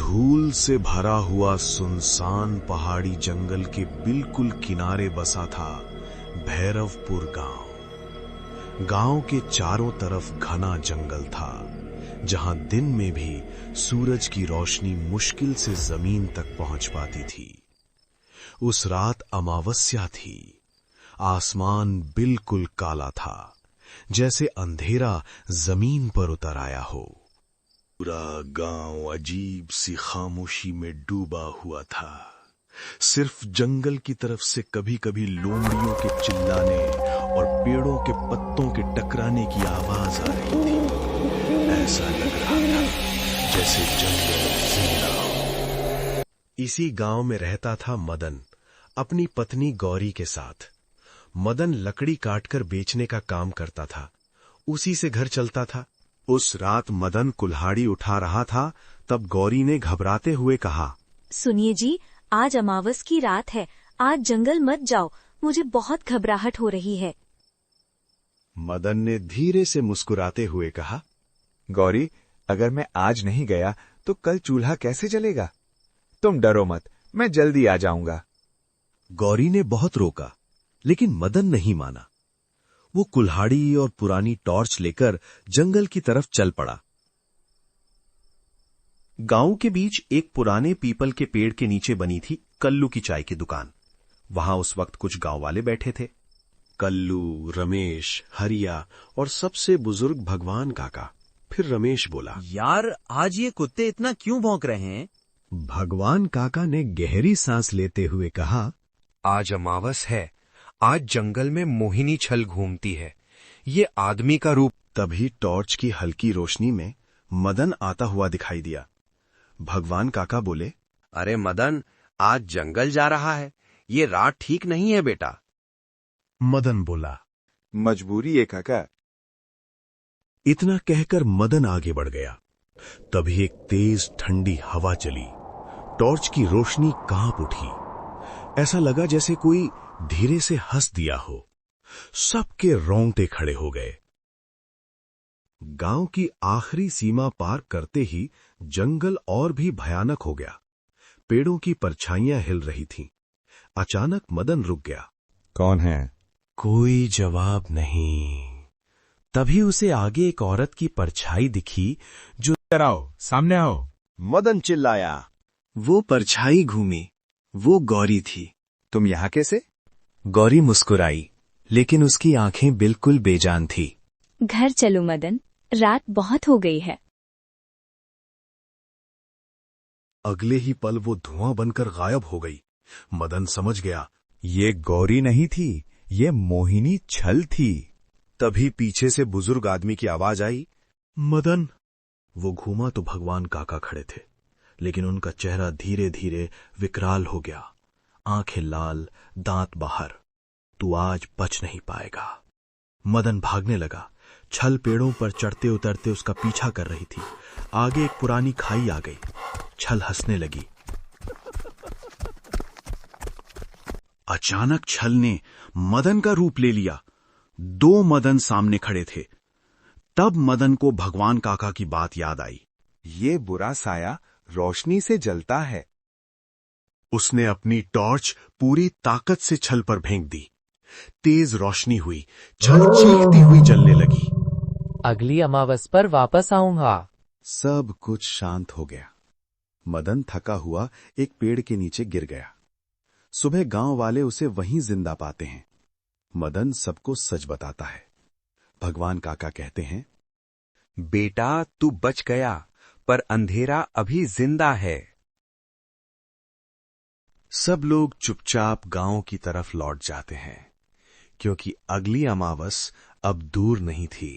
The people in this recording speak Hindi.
धूल से भरा हुआ सुनसान पहाड़ी जंगल के बिल्कुल किनारे बसा था भैरवपुर गांव। गांव के चारों तरफ घना जंगल था, जहां दिन में भी सूरज की रोशनी मुश्किल से जमीन तक पहुंच पाती थी। उस रात अमावस्या थी। आसमान बिल्कुल काला था, जैसे अंधेरा जमीन पर उतर आया हो। पूरा गांव अजीब सी खामोशी में डूबा हुआ था। सिर्फ जंगल की तरफ से कभी कभी लोमड़ियों के चिल्लाने और पेड़ों के पत्तों के टकराने की आवाज आ रही थी। ऐसा लग रहा था जैसे जंगल जिंदा हो। इसी गांव में रहता था मदन, अपनी पत्नी गौरी के साथ। मदन लकड़ी काटकर बेचने का काम करता था, उसी से घर चलता था। उस रात मदन कुल्हाड़ी उठा रहा था, तब गौरी ने घबराते हुए कहा, सुनिए जी, आज अमावस की रात है, आज जंगल मत जाओ, मुझे बहुत घबराहट हो रही है। मदन ने धीरे से मुस्कुराते हुए कहा, गौरी, अगर मैं आज नहीं गया तो कल चूल्हा कैसे जलेगा? तुम डरो मत, मैं जल्दी आ जाऊंगा। गौरी ने बहुत रोका, लेकिन मदन नहीं माना। वो कुल्हाड़ी और पुरानी टॉर्च लेकर जंगल की तरफ चल पड़ा। गांव के बीच एक पुराने पीपल के पेड़ के नीचे बनी थी कल्लू की चाय की दुकान। वहां उस वक्त कुछ गांव वाले बैठे थे। कल्लू, रमेश, हरिया और सबसे बुजुर्ग भगवान काका। फिर रमेश बोला, यार, आज ये कुत्ते इतना क्यों भौंक रहे हैं? भगवान काका ने गहरी सांस लेते हुए कहा, आज अमावस है, आज जंगल में मोहिनी छल घूमती है, ये आदमी का रूप। तभी टॉर्च की हल्की रोशनी में मदन आता हुआ दिखाई दिया। भगवान काका बोले, अरे मदन, आज जंगल जा रहा है, ये रात ठीक नहीं है बेटा। मदन बोला, मजबूरी है काका। इतना कहकर मदन आगे बढ़ गया। तभी एक तेज ठंडी हवा चली। टॉर्च की रोशनी कांप उठी। ऐसा लगा जैसे कोई धीरे से हंस दिया हो। सबके रोंगटे खड़े हो गए। गांव की आखिरी सीमा पार करते ही जंगल और भी भयानक हो गया। पेड़ों की परछाइयां हिल रही थीं। अचानक मदन रुक गया। कौन है? कोई जवाब नहीं। तभी उसे आगे एक औरत की परछाई दिखी जो, आओ, सामने आओ। मदन चिल्लाया। वो परछाई घूमी। वो गौरी थी। तुम यहाँ कैसे? गौरी मुस्कुराई, लेकिन उसकी आंखें बिल्कुल बेजान थी। घर चलो मदन, रात बहुत हो गई है। अगले ही पल वो धुआं बनकर गायब हो गई। मदन समझ गया, ये गौरी नहीं थी, ये मोहिनी छल थी। तभी पीछे से बुजुर्ग आदमी की आवाज आई, मदन। वो घूमा तो भगवान काका खड़े थे, लेकिन उनका चेहरा धीरे धीरे विकराल हो गया। आंखें लाल, दांत बाहर। तू आज बच नहीं पाएगा। मदन भागने लगा। छल पेड़ों पर चढ़ते उतरते उसका पीछा कर रही थी। आगे एक पुरानी खाई आ गई। छल हंसने लगी। अचानक छल ने मदन का रूप ले लिया। दो मदन सामने खड़े थे। तब मदन को भगवान काका की बात याद आई। ये बुरा साया रोशनी से जलता है। उसने अपनी टॉर्च पूरी ताकत से छल पर फेंक दी। तेज रोशनी हुई। छल चीखती हुई जलने लगी। अगली अमावस पर वापस आऊंगा। सब कुछ शांत हो गया। मदन थका हुआ एक पेड़ के नीचे गिर गया। सुबह गांव वाले उसे वहीं जिंदा पाते हैं। मदन सबको सच बताता है। भगवान काका कहते हैं, बेटा, तू बच गया, पर अंधेरा अभी जिंदा है। सब लोग चुपचाप गांव की तरफ लौट जाते हैं, क्योंकि अगली अमावस अब दूर नहीं थी।